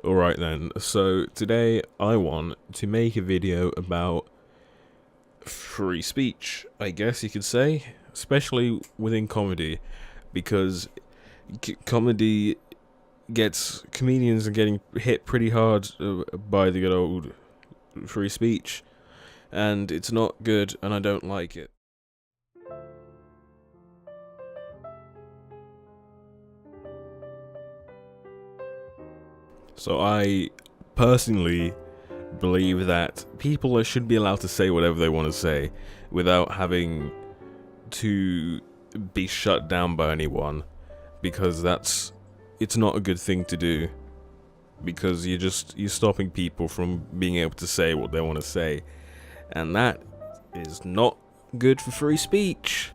Alright then, so today I want to make a video about free speech, I guess you could say, especially within comedy, because comedy comedians are getting hit pretty hard by the good old free speech, and it's not good, and I don't like it. So I personally believe that people should be allowed to say whatever they want to say without having to be shut down by anyone, because it's not a good thing to do, because you're stopping people from being able to say what they want to say, and that is not good for free speech.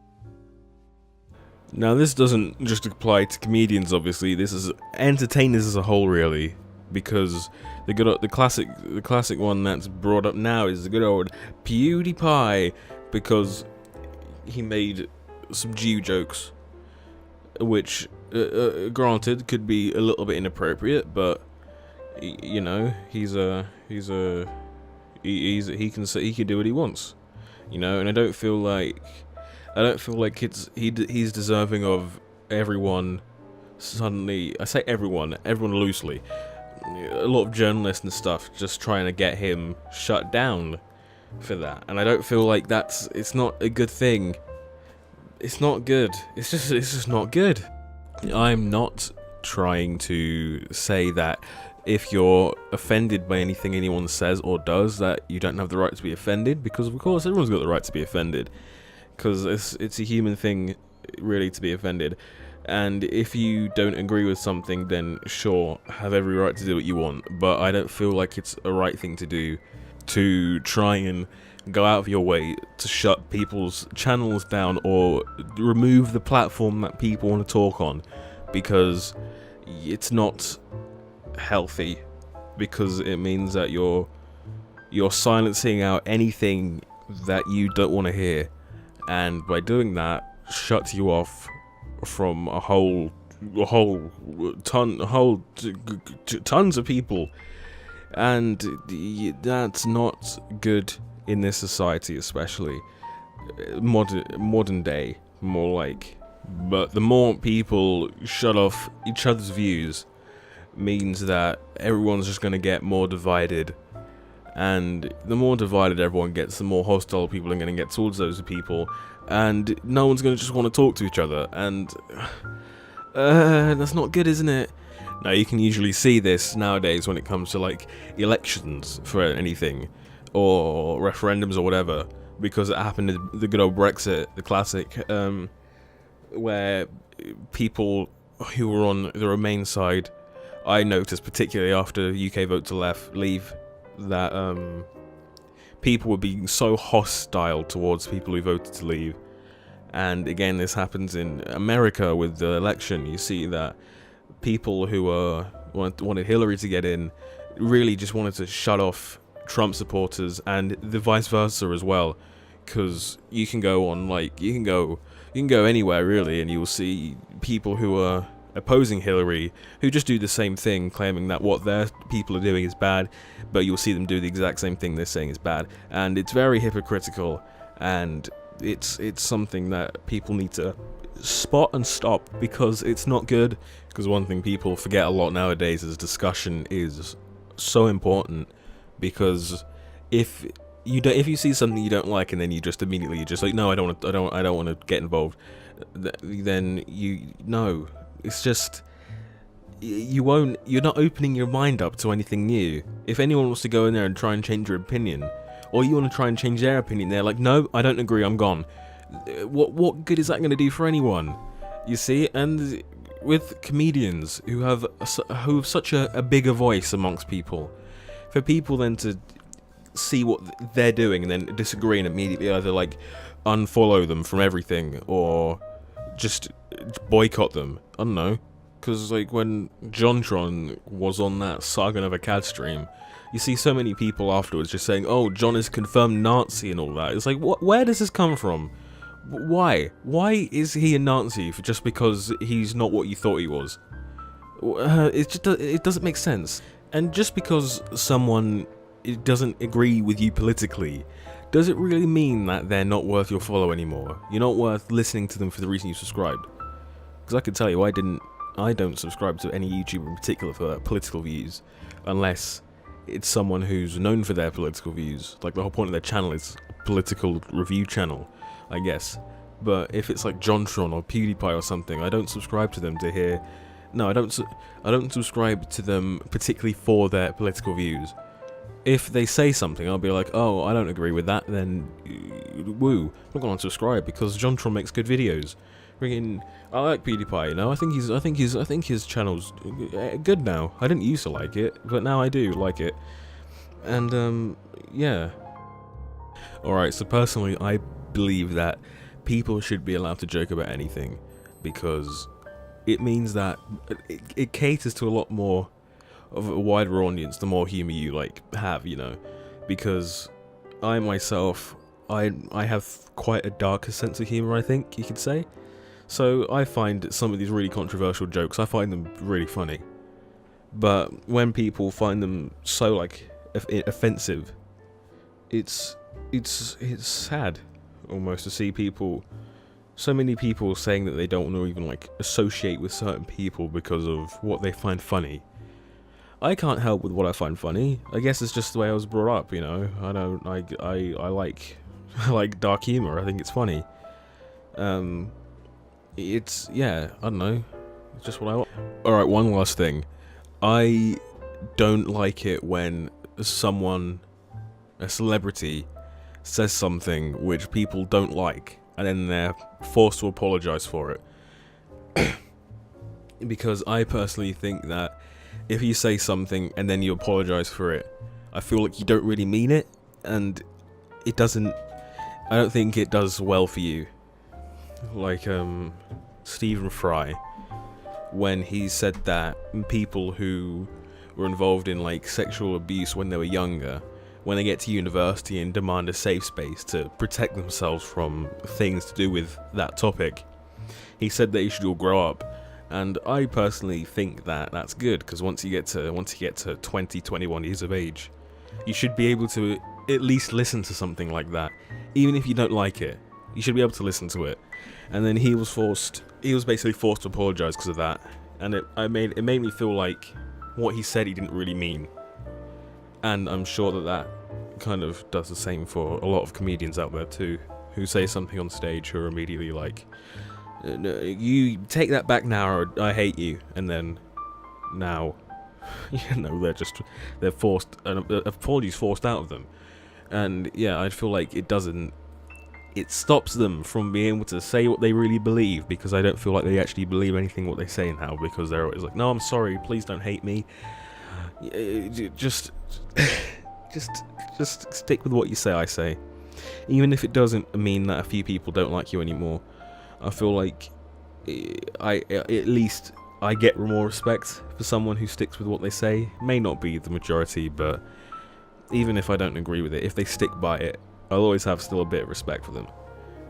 Now, this doesn't just apply to comedians, obviously. This is entertainers as a whole, really, because the classic one that's brought up now is the good old PewDiePie, because he made some Jew jokes, which, granted, could be a little bit inappropriate, but you know, he can do what he wants, you know, and I don't feel like he's deserving of everyone suddenly. I say everyone loosely. A lot of journalists and stuff just trying to get him shut down for that, and I don't feel like it's not a good thing. It's not good. It's just not good. I'm not trying to say that if you're offended by anything anyone says or does, that you don't have the right to be offended, because of course everyone's got the right to be offended, because it's a human thing, really, to be offended. And if you don't agree with something, then sure, have every right to do what you want, but I don't feel like it's a right thing to do, to try and go out of your way to shut people's channels down or remove the platform that people want to talk on, because it's not healthy, because it means that you're silencing out anything that you don't want to hear, and by doing that, shuts you off from tons of people, and that's not good in this society, especially modern day, more like. But the more people shut off each other's views means that everyone's just going to get more divided, and the more divided everyone gets, the more hostile people are going to get towards those people, and no one's going to just want to talk to each other, and that's not good, isn't it? Now, you can usually see this nowadays when it comes to like elections for anything, or referendums or whatever, because it happened in the good old Brexit, the classic, where people who were on the Remain side, I noticed particularly after UK vote to leave, that people were being so hostile towards people who voted to leave. And again, this happens in America with the election. You see that people who wanted Hillary to get in really just wanted to shut off Trump supporters, and the vice versa as well, because you can go anywhere really, and you will see people who are opposing Hillary who just do the same thing, claiming that what their people are doing is bad, but you'll see them do the exact same thing they're saying is bad, and it's very hypocritical, and it's something that people need to spot and stop, because it's not good. Because one thing people forget a lot nowadays is discussion is so important, because if you see something you don't like and then you just immediately you're just like, no, I don't want to get involved, then it's just, you're not opening your mind up to anything new. If anyone wants to go in there and try and change your opinion, or you want to try and change their opinion, they're like, no, I don't agree, I'm gone. What good is that going to do for anyone? You see? And with comedians who have such a bigger voice amongst people, for people then to see what they're doing and then disagree and immediately either like unfollow them from everything or just boycott them, I don't know. Because like when JonTron was on that Saga of a Cat stream, you see so many people afterwards just saying, oh, John is confirmed Nazi and all that. It's like, where does this come from? Why is he a Nazi just because he's not what you thought he was? It doesn't make sense. And just because someone doesn't agree with you politically, does it really mean that they're not worth your follow anymore? You're not worth listening to them for the reason you subscribed? Because I can tell you, I don't subscribe to any YouTuber in particular for their political views, unless it's someone who's known for their political views. Like, the whole point of their channel is a political review channel, I guess. But if it's like JonTron or PewDiePie or something, I don't subscribe to them to hear. No, I don't subscribe to them particularly for their political views. If they say something, I'll be like, oh, I don't agree with that, then woo. I'm not going to subscribe because JonTron makes good videos. I like PewDiePie, you know. I think his channel's good now. I didn't used to like it, but now I do like it. And yeah. Alright, so personally, I believe that people should be allowed to joke about anything, because it means that it caters to a lot more of a wider audience the more humor you have, you know. Because I myself, I have quite a darker sense of humor, I think you could say. So I find some of these really controversial jokes, I find them really funny. But when people find them so offensive, it's sad almost to see so many people saying that they don't want to even associate with certain people because of what they find funny. I can't help with what I find funny. I guess it's just the way I was brought up, you know. I like dark humor. I think it's funny. It's, yeah, I don't know. It's just what I want. Alright, one last thing. I don't like it when a celebrity, says something which people don't like, and then they're forced to apologize for it. Because I personally think that if you say something and then you apologize for it, I feel like you don't really mean it, and I don't think it does well for you. Like Stephen Fry, when he said that people who were involved in sexual abuse when they were younger, when they get to university and demand a safe space to protect themselves from things to do with that topic, he said that you should all grow up. And I personally think that that's good, because once you get to 20, 21 years of age, you should be able to at least listen to something like that, even if you don't like it. You should be able to listen to it. And then he was basically forced to apologize because of that, and it made me feel like what he said he didn't really mean. And I'm sure that kind of does the same for a lot of comedians out there too, who say something on stage who are immediately like, no, you take that back now, or I hate you. And then now, you know, they're forced, an apology's forced out of them. And yeah, I feel like it stops them from being able to say what they really believe, because I don't feel like they actually believe anything what they say now, because they're always like, no, I'm sorry, please don't hate me. Just stick with what you say, I say. Even if it doesn't mean that a few people don't like you anymore, I feel like at least I get more respect for someone who sticks with what they say. May not be the majority, but even if I don't agree with it, if they stick by it, I'll always have still a bit of respect for them,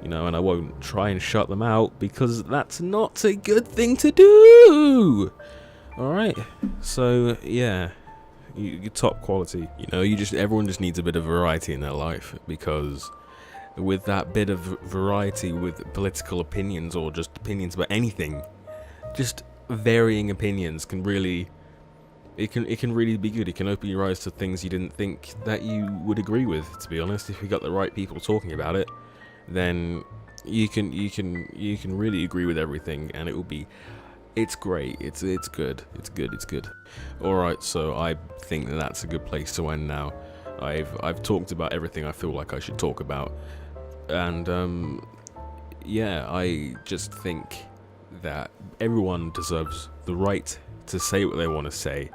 you know, and I won't try and shut them out, because that's not a good thing to do. Alright, so yeah, you top quality, you know, everyone just needs a bit of variety in their life, because with that bit of variety with political opinions, or just opinions about anything, just varying opinions can really, it can really be good. It can open your eyes to things you didn't think that you would agree with, to be honest. If you got the right people talking about it, then you can really agree with everything, and it's great. It's good. It's good. Alright, so I think that's a good place to end now. I've talked about everything I feel like I should talk about, and yeah, I just think that everyone deserves the right to say what they want to say,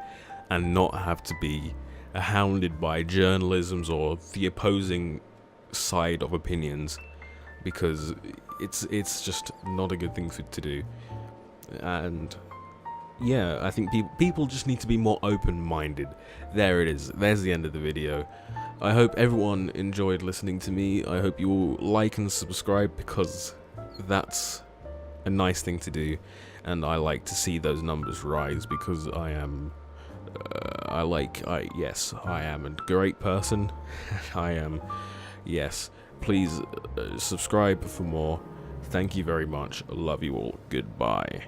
and not have to be hounded by journalisms or the opposing side of opinions, because it's just not a good thing to do. And yeah, I think people just need to be more open-minded. There it is. There's the end of the video. I hope everyone enjoyed listening to me. I hope you all like and subscribe, because that's a nice thing to do, and I like to see those numbers rise, because I am Yes, I am a great person. I am, yes. Please subscribe for more. Thank you very much. Love you all. Goodbye.